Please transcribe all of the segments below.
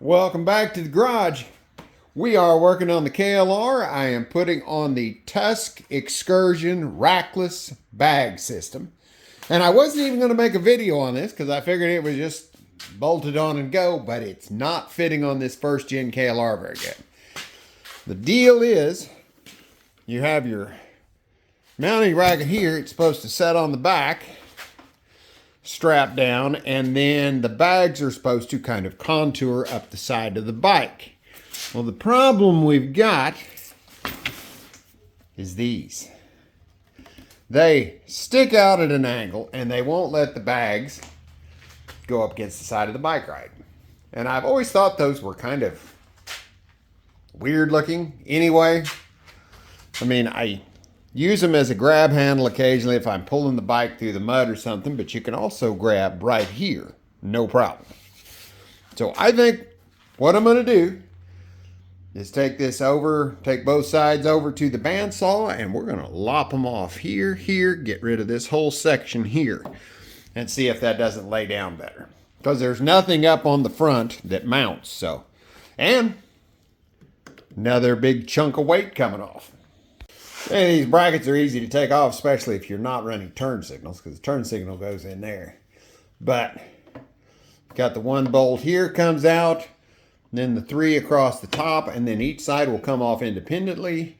Welcome back to the garage. We are working on the KLR. I am putting on the Tusk Excursion Rackless bag system. And I wasn't even going to make a video on this because I figured it was just bolted on and go, but it's not fitting on this first gen KLR very good. The deal is you have your mounting bracket here. It's supposed to set on the back, strap down, and then the bags are supposed to kind of contour up the side of the bike. Well, the problem we've got is these. They stick out at an angle and they won't let the bags go up against the side of the bike right. And I've always thought those were kind of weird looking anyway. I mean, I use them as a grab handle occasionally if I'm pulling the bike through the mud or something, but you can also grab right here, no problem. So I think what I'm going to do is take both sides over to the bandsaw, and we're going to lop them off here, get rid of this whole section here, and see if that doesn't lay down better. Because there's nothing up on the front that mounts, so. And another big chunk of weight coming off. And these brackets are easy to take off, especially if you're not running turn signals, because the turn signal goes in there. But got the one bolt here comes out, then the three across the top, and then each side will come off independently.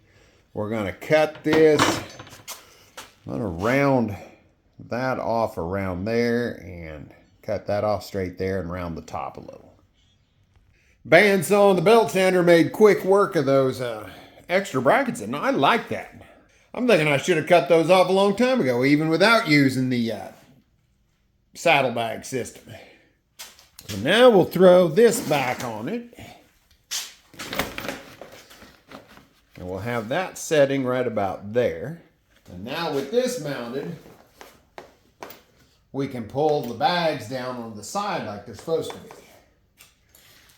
We're going to cut this. I'm going to round that off around there and cut that off straight there and round the top a little. Bandsaw and the belt sander made quick work of those extra brackets, and I like that. I'm thinking I should have cut those off a long time ago, even without using the saddlebag system. So now we'll throw this back on it. And we'll have that setting right about there. And now with this mounted, we can pull the bags down on the side like they're supposed to be.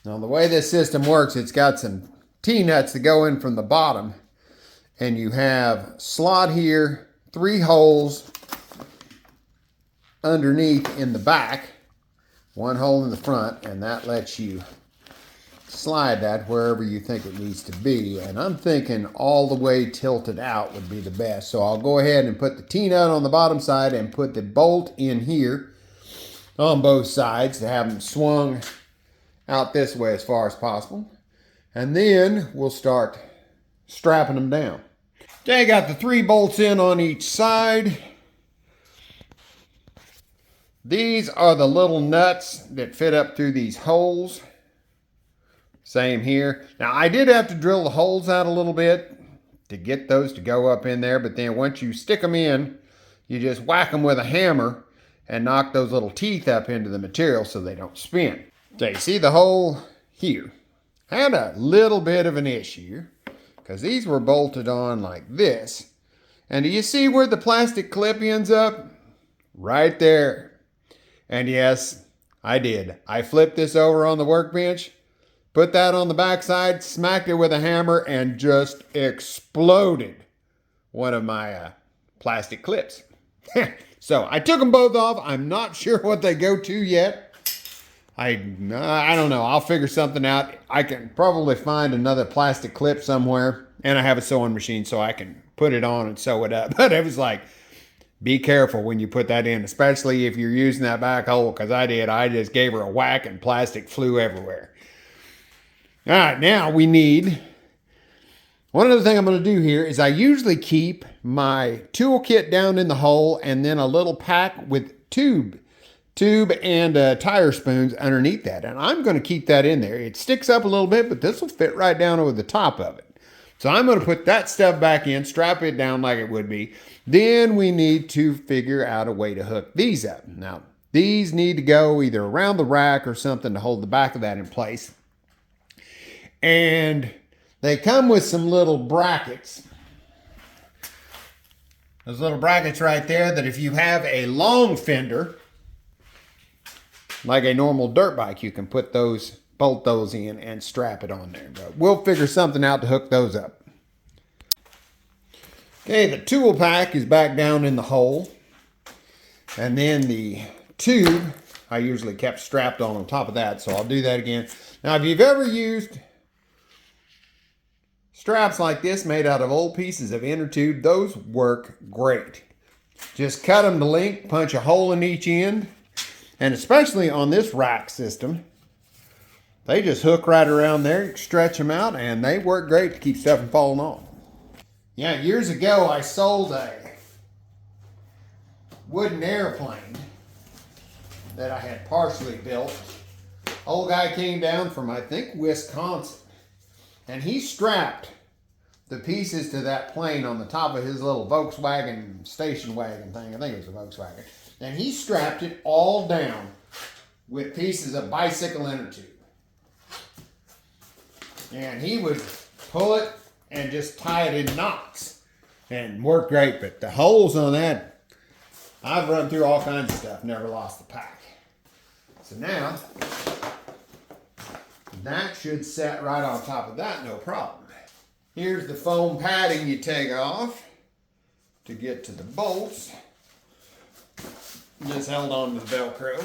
Now the way this system works, it's got some T-nuts that go in from the bottom, and you have slot here, 3 holes underneath in the back, 1 hole in the front, and that lets you slide that wherever you think it needs to be. And I'm thinking all the way tilted out would be the best. So I'll go ahead and put the T-nut on the bottom side and put the bolt in here on both sides to have them swung out this way as far as possible. And then we'll start strapping them down. Okay, got the 3 bolts in on each side. These are the little nuts that fit up through these holes. Same here. Now I did have to drill the holes out a little bit to get those to go up in there, but then once you stick them in, you just whack them with a hammer and knock those little teeth up into the material so they don't spin. So you see the hole here. Had a little bit of an issue because these were bolted on like this. And do you see where the plastic clip ends up? Right there. And yes, I did. I flipped this over on the workbench, put that on the backside, smacked it with a hammer, and just exploded one of my plastic clips. So I took them both off. I'm not sure what they go to yet. I don't know. I'll figure something out. I can probably find another plastic clip somewhere, and I have a sewing machine so I can put it on and sew it up. But it was like, be careful when you put that in, especially if you're using that back hole, because I did. I just gave her a whack and plastic flew everywhere. All right, now we need, one other thing I'm going to do here is I usually keep my toolkit down in the hole and then a little pack with tube and tire spoons underneath that. And I'm going to keep that in there. It sticks up a little bit, but this will fit right down over the top of it. So I'm going to put that stuff back in, strap it down like it would be. Then we need to figure out a way to hook these up. Now, these need to go either around the rack or something to hold the back of that in place. And they come with some little brackets. Those little brackets right there that if you have a long fender, like a normal dirt bike, you can put those, bolt those in and strap it on there. But we'll figure something out to hook those up. Okay, the tool pack is back down in the hole. And then the tube I usually kept strapped on top of that, so I'll do that again. Now, if you've ever used straps like this made out of old pieces of inner tube, those work great. Just cut them to length, punch a hole in each end, and especially on this rack system, they just hook right around there, stretch them out, and they work great to keep stuff from falling off. Yeah, years ago I sold a wooden airplane that I had partially built. Old guy came down from, I think, Wisconsin, and he strapped the pieces to that plane on the top of his little Volkswagen station wagon thing. I think it was a Volkswagen. And he strapped it all down with pieces of bicycle inner tube. And he would pull it and just tie it in knots and worked great. But the holes on that, I've run through all kinds of stuff, never lost the pack. So now, that should set right on top of that, no problem. Here's the foam padding you take off to get to the bolts. Just held on to the Velcro.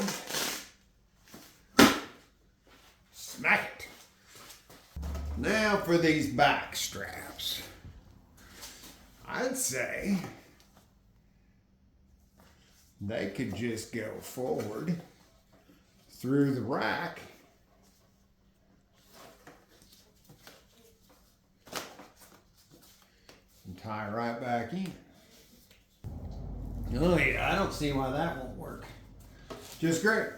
Smack it. Now for these back straps. I'd say they could just go forward through the rack and tie right back in. Oh yeah, I don't see why that won't work. Just great.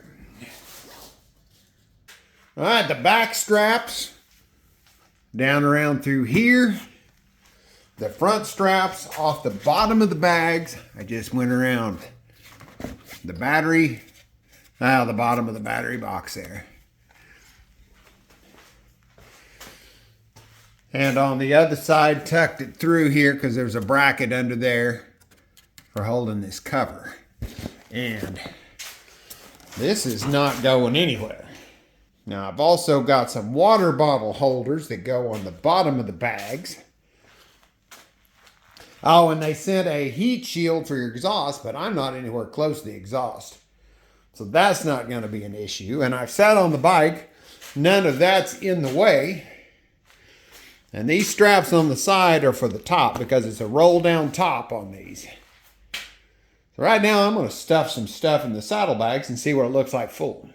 All right, the back straps down around through here. The front straps off the bottom of the bags. I just went around the battery, the bottom of the battery box there. And on the other side, tucked it through here because there's a bracket under there for holding this cover. And this is not going anywhere. Now I've also got some water bottle holders that go on the bottom of the bags. Oh, and they sent a heat shield for your exhaust, but I'm not anywhere close to the exhaust. So that's not going to be an issue. And I've sat on the bike. None of that's in the way. And these straps on the side are for the top because it's a roll down top on these. So right now I'm going to stuff some stuff in the saddlebags and see what it looks like full.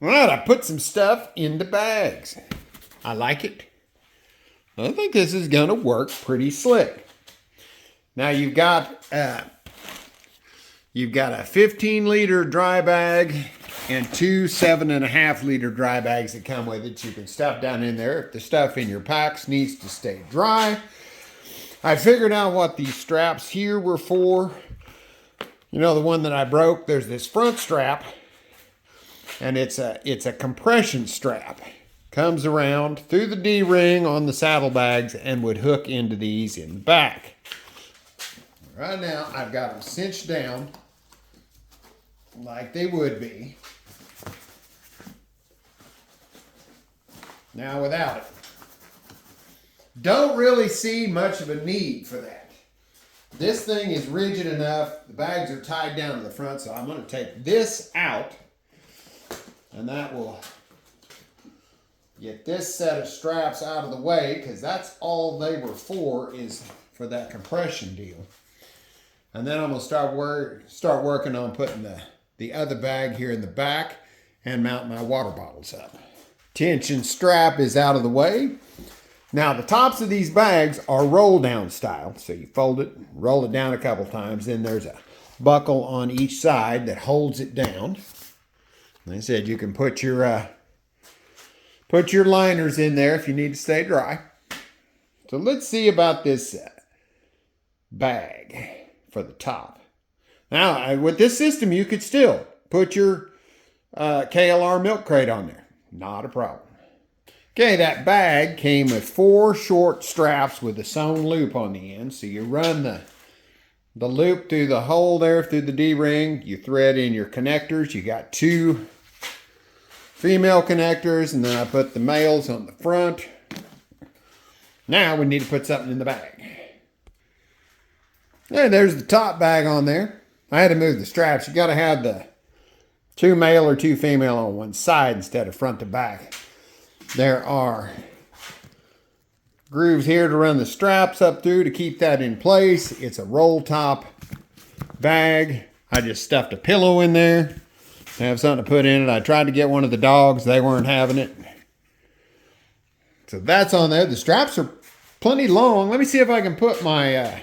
All right, I put some stuff in the bags. I like it. I think this is going to work pretty slick. Now you've got a 15-liter dry bag and two 7.5-liter dry bags that come with it. You can stuff down in there if the stuff in your packs needs to stay dry. I figured out what these straps here were for. You know, the one that I broke, there's this front strap, and it's a compression strap. Comes around through the D-ring on the saddlebags and would hook into these in the back. Right now, I've got them cinched down like they would be. Now without it. Don't really see much of a need for that. This thing is rigid enough. The bags are tied down to the front, so I'm going to take this out, and that will get this set of straps out of the way, because that's all they were for, is for that compression deal. And then I'm going to start working on putting the other bag here in the back and mount my water bottles up. Tension strap is out of the way. Now the tops of these bags are roll down style. So you fold it, roll it down a couple times, then there's a buckle on each side that holds it down. Like I said, you can put your liners in there if you need to stay dry. So let's see about this bag for the top. Now, with this system, you could still put your KLR milk crate on there. Not a problem. Okay, that bag came with 4 short straps with a sewn loop on the end. So you run the loop through the hole there, through the D-ring. You thread in your connectors. You got 2 female connectors, and then I put the males on the front. Now we need to put something in the bag. There's the top bag on there. I had to move the straps. You got to have 2 male or 2 female on one side instead of front to back. There are grooves here to run the straps up through to keep that in place. It's a roll top bag. I just stuffed a pillow in there to have something to put in it. I tried to get one of the dogs. They weren't having it. So that's on there. The straps are plenty long. Let me see if I can put my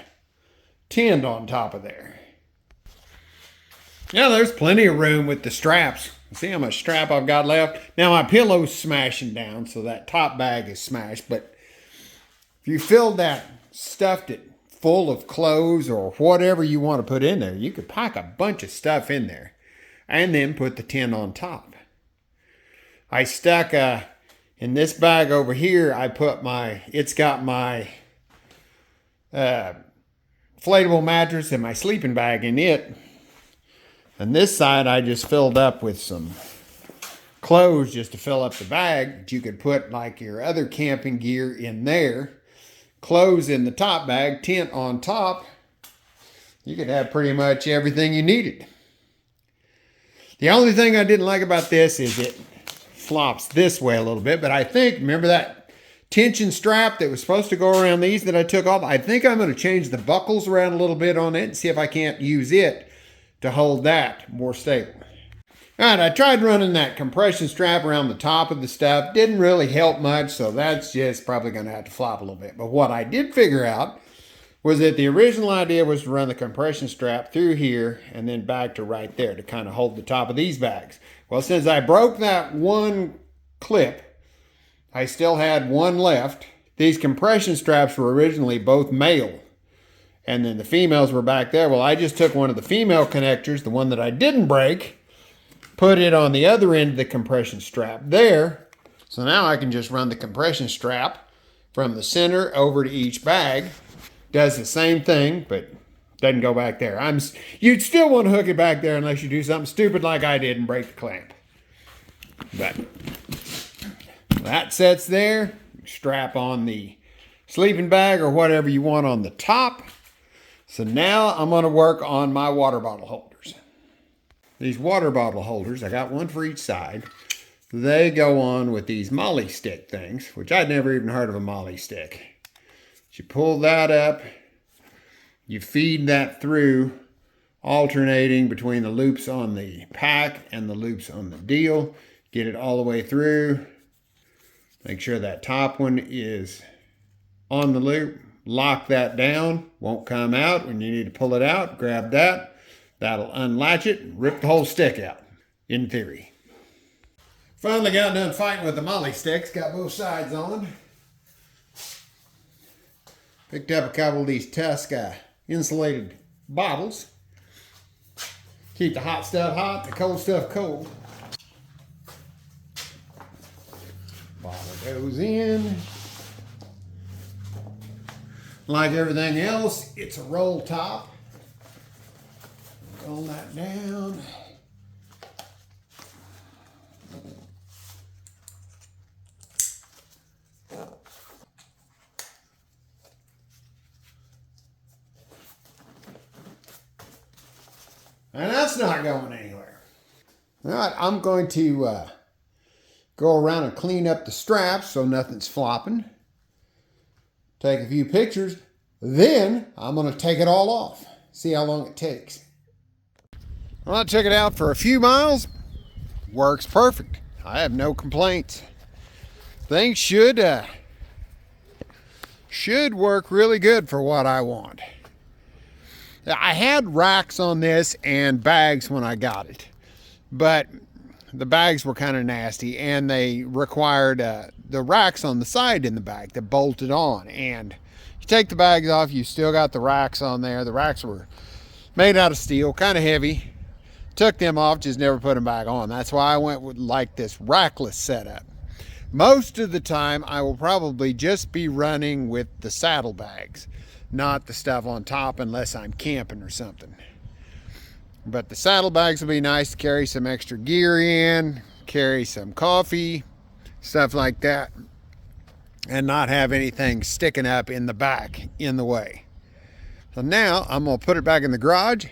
tent on top of there. Yeah, there's plenty of room with the straps. See how much strap I've got left? Now my pillow's smashing down, so that top bag is smashed. But if you filled that, stuffed it full of clothes or whatever you want to put in there, you could pack a bunch of stuff in there and then put the tent on top. I stuck in this bag over here, I put it's got my inflatable mattress and my sleeping bag in it. And this side I just filled up with some clothes just to fill up the bag. You could put like your other camping gear in there, clothes in the top bag, tent on top. You could have pretty much everything you needed. The only thing I didn't like about this is it flops this way a little bit, but I think, remember that tension strap that was supposed to go around these that I took off? I think I'm going to change the buckles around a little bit on it and see if I can't use it to hold that more stable. All right, I tried running that compression strap around the top of the stuff. Didn't really help much, so that's just probably going to have to flop a little bit. But what I did figure out was that the original idea was to run the compression strap through here and then back to right there to kind of hold the top of these bags. Well, since I broke that one clip, I still had one left. These compression straps were originally both male, and then the females were back there. Well, I just took one of the female connectors, the one that I didn't break, put it on the other end of the compression strap there. So now I can just run the compression strap from the center over to each bag. Does the same thing, but doesn't go back there. You'd still want to hook it back there unless you do something stupid like I did and break the clamp. But that sets there. Strap on the sleeping bag or whatever you want on the top. So now I'm going to work on my water bottle holders. These water bottle holders, I got one for each side. They go on with these molly stick things, which I'd never even heard of a molly stick. You pull that up, you feed that through, alternating between the loops on the pack and the loops on the deal. Get it all the way through. Make sure that top one is on the loop. Lock that down, won't come out. When you need to pull it out, grab that. That'll unlatch it and rip the whole stick out, in theory. Finally got done fighting with the molly sticks, got both sides on. Picked up a couple of these Tusk insulated bottles. Keep the hot stuff hot, the cold stuff cold. Bottle goes in. Like everything else, it's a roll top. Roll that down. And that's not going anywhere. All right, I'm going to go around and clean up the straps so nothing's flopping. Take a few pictures. Then I'm going to take it all off. See how long it takes. Well, I took it out for a few miles. Works perfect. I have no complaints. Things should work really good for what I want. I had racks on this and bags when I got it, but the bags were kind of nasty and they required the racks on the side in the bag that bolted on. And you take the bags off, you still got the racks on there. The racks were made out of steel, kind of heavy. Took them off, just never put them back on. That's why I went with like this rackless setup. Most of the time, I will probably just be running with the saddlebags, not the stuff on top unless I'm camping or something. But the saddlebags will be nice to carry some extra gear in, carry some coffee, stuff like that, and not have anything sticking up in the back in the way. So now I'm going to put it back in the garage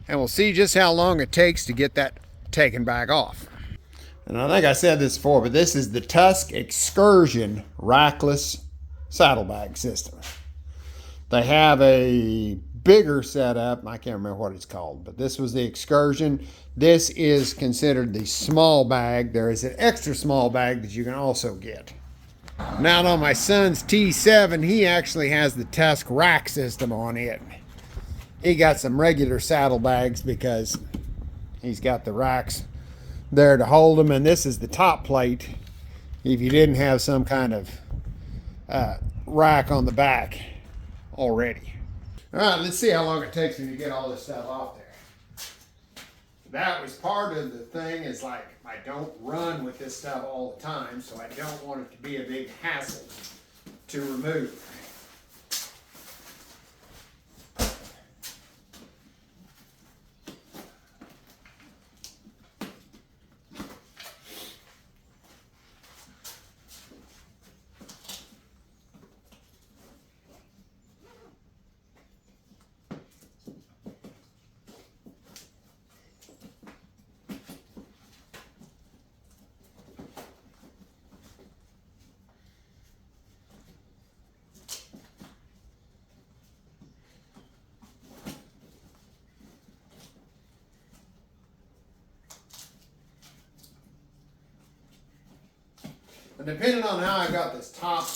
and we'll see just how long it takes to get that taken back off. And I think I said this before, but this is the Tusk Excursion Rackless saddlebag system. They have a bigger setup. I can't remember what it's called, but this was the Excursion. This is considered the small bag. There is an extra small bag that you can also get. Now on my son's T7, he actually has the Tusk rack system on it. He got some regular saddlebags because he's got the racks there to hold them, and this is the top plate if you didn't have some kind of rack on the back already. All right, let's see how long it takes me to get all this stuff off there. That was part of the thing, is like, I don't run with this stuff all the time, so I don't want it to be a big hassle to remove. And depending on how I got this top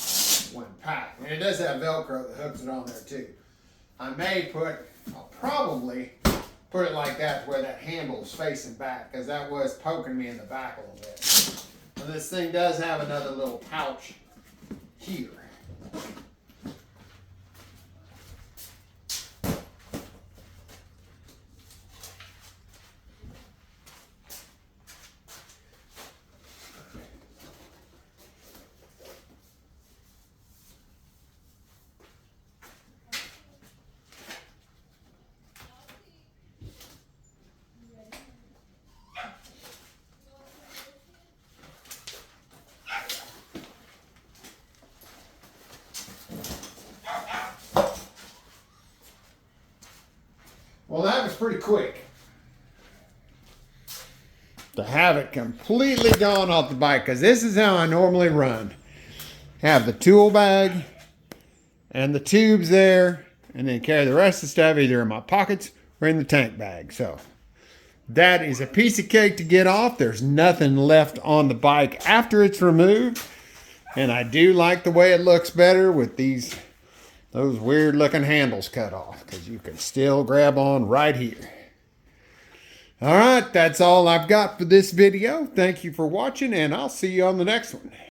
one packed, and it does have Velcro that hooks it on there too. I'll probably put it like that where that handle is facing back, because that was poking me in the back a little bit. And this thing does have another little pouch here. Well, that was pretty quick to have it completely gone off the bike, because this is how I normally run. Have the tool bag and the tubes there, and then carry the rest of the stuff either in my pockets or in the tank bag. So that is a piece of cake to get off. There's nothing left on the bike after it's removed, and I do like the way it looks better with those weird looking handles cut off, because you can still grab on right here. All right, that's all I've got for this video. Thank you for watching, and I'll see you on the next one.